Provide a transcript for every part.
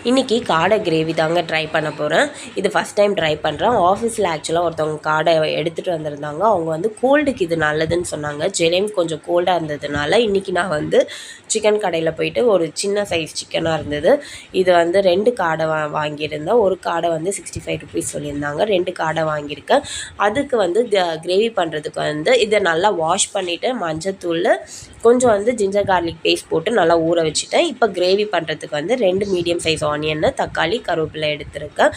இன்றைக்கி காடை கிரேவி தாங்க ட்ரை பண்ண போகிறேன். இது ஃபஸ்ட் டைம் ட்ரை பண்ணுறேன். ஆஃபீஸில் ஆக்சுவலாக ஒருத்தவங்க காடை எடுத்துகிட்டு வந்திருந்தாங்க. அவங்க வந்து கோல்டுக்கு இது நல்லதுன்னு சொன்னாங்க. ஜெலேம் கொஞ்சம் கோல்டாக இருந்ததுனால இன்றைக்கி நான் வந்து சிக்கன் கடையில் போயிட்டு ஒரு சின்ன சைஸ் சிக்கனாக இருந்தது. இது வந்து 2 காடை வாங்கியிருந்தேன். ஒரு காடை வந்து 65 ருபீஸ் சொல்லியிருந்தாங்க. 2 காடை வாங்கியிருக்கேன். அதுக்கு வந்து கிரேவி பண்ணுறதுக்கு வந்து இதை நல்லா வாஷ் பண்ணிவிட்டு மஞ்சத்தூள் கொஞ்சம் வந்து ஜிஞ்சர் கார்லிக் பேஸ்ட் போட்டு நல்லா ஊற வச்சுட்டேன். இப்போ கிரேவி பண்ணுறதுக்கு வந்து 2 மீடியம் சைஸ் ஆனியன்னு தக்காளி கருவேப்பிலை எடுத்துருக்கேன்.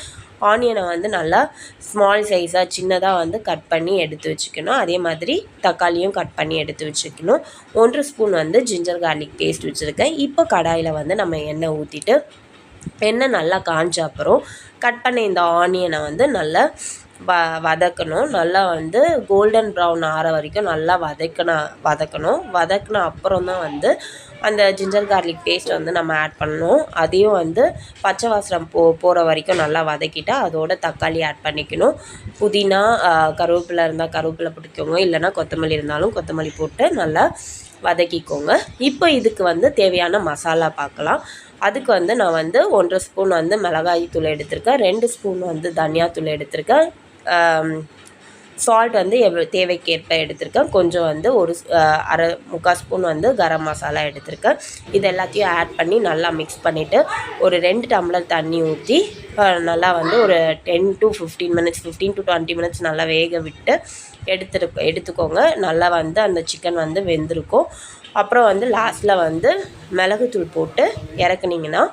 ஆனியனை வந்து நல்லா ஸ்மால் சைஸாக சின்னதாக வந்து கட் பண்ணி எடுத்து வச்சுக்கணும். அதே மாதிரி தக்காளியும் கட் பண்ணி எடுத்து வச்சுக்கணும். 1 ஸ்பூன் வந்து ஜிஞ்சர் கார்லிக் பேஸ்ட் வச்சுருக்கேன். இப்போ கடாயில் வந்து நம்ம எண்ணெய் ஊற்றிட்டு எண்ணெய் நல்லா காஞ்ச அப்புறம் கட் பண்ண இந்த ஆனியனை வந்து நல்லா வதக்கணும். நல்லா வந்து கோல்டன் ப்ரௌன் ஆற வரைக்கும் நல்லா வதக்கின அப்புறம் தான் வந்து அந்த ஜிஞ்சர் கார்லிக் பேஸ்ட் வந்து நம்ம ஆட் பண்ணணும். அதையும் வந்து பச்சை வாசம் போகிற வரைக்கும் நல்லா வதக்கிட்டு அதோட தக்காளி ஆட் பண்ணிக்கணும். புதினா கருவேப்பிலை இருந்தால் கருவேப்பிலை பிடிக்கோங்க, இல்லைனா கொத்தமல்லி இருந்தாலும் கொத்தமல்லி போட்டு நல்லா வதக்கிக்கோங்க. இப்போ இதுக்கு வந்து தேவையான மசாலா பார்க்கலாம். அதுக்கு வந்து நான் வந்து 1 ஸ்பூன் வந்து மிளகாய் தூள் எடுத்திருக்கேன். 2 ஸ்பூன் வந்து தனியாத்தூள் எடுத்திருக்கேன். சால்ட் வந்து தேவைக்கேற்ப எடுத்திருக்கேன். கொஞ்சம் வந்து முக்கால் ஸ்பூன் வந்து கரம் மசாலா எடுத்திருக்கேன். இது எல்லாத்தையும் ஆட் பண்ணி நல்லா மிக்ஸ் பண்ணிவிட்டு ஒரு 2 டம்ளர் தண்ணி ஊற்றி நல்லா வந்து ஒரு 10 to 15 மினிட்ஸ் 15 to 20 மினிட்ஸ் நல்லா வேக விட்டு எடுத்துக்கோங்க. நல்லா வந்து அந்த சிக்கன் வந்து வெந்திருக்கும். அப்புறம் வந்து லாஸ்ட்டில் வந்து மிளகுத்தூள் போட்டு இறக்குனிங்கன்னா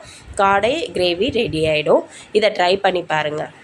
காடை கிரேவி ரெடி ஆகிடும். இதை ட்ரை பண்ணி பாருங்கள்.